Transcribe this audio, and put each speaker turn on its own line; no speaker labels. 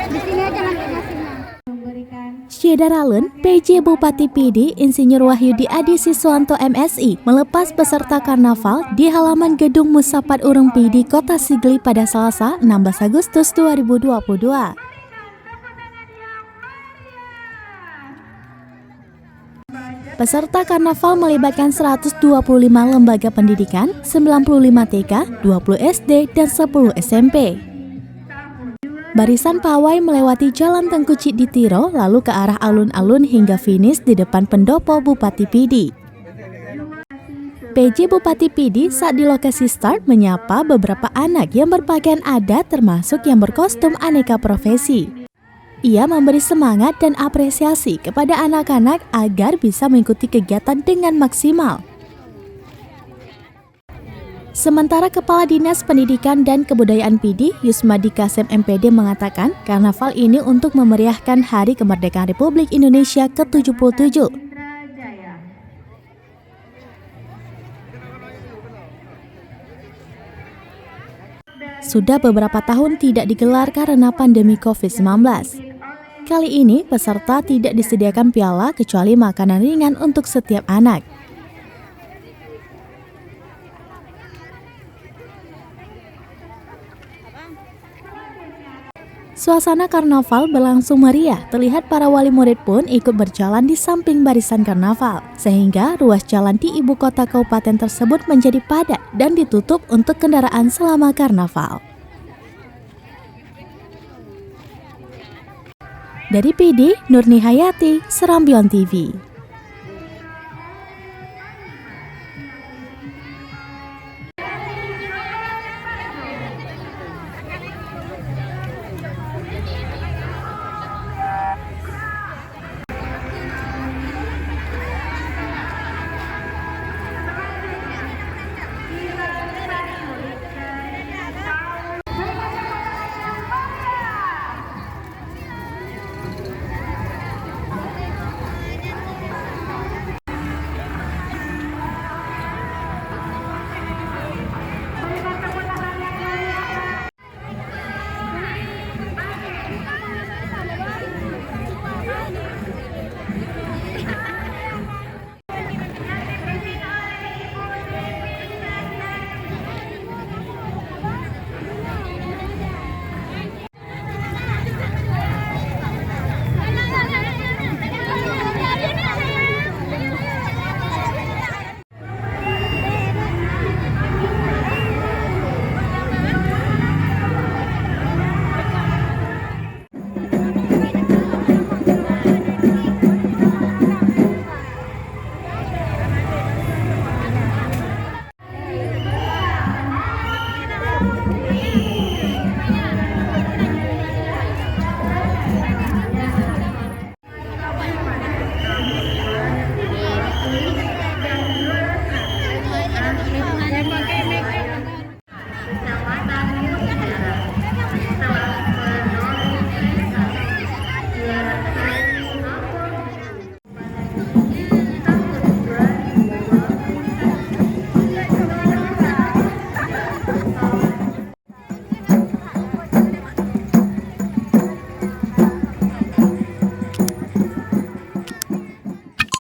Di sini aja nanti ngasihnya.
Syedaralun, PJ Bupati PD Insinyur Wahyudi Adi Siswanto MSI melepas peserta karnaval di halaman Gedung Musapat Urung PD Kota Sigli pada Selasa 16 Agustus 2022. Peserta karnaval melibatkan 125 lembaga pendidikan, 95 TK, 20 SD, dan 10 SMP. Barisan pawai melewati Jalan Tengku Cikditiro lalu ke arah alun-alun hingga finish di depan pendopo Bupati PD. PJ Bupati PD saat di lokasi start menyapa beberapa anak yang berpakaian adat termasuk yang berkostum aneka profesi. Ia memberi semangat dan apresiasi kepada anak-anak agar bisa mengikuti kegiatan dengan maksimal. Sementara Kepala Dinas Pendidikan dan Kebudayaan PD, Yusmadi Kasem MPD mengatakan, karnaval ini untuk memeriahkan Hari Kemerdekaan Republik Indonesia ke-77. Sudah beberapa tahun tidak digelar karena pandemi COVID-19. Kali ini, peserta tidak disediakan piala kecuali makanan ringan untuk setiap anak. Suasana karnaval berlangsung meriah, terlihat para wali murid pun ikut berjalan di samping barisan karnaval, sehingga ruas jalan di ibu kota kabupaten tersebut menjadi padat dan ditutup untuk kendaraan selama karnaval. Dari PD, Nurni Hayati, Serambion TV.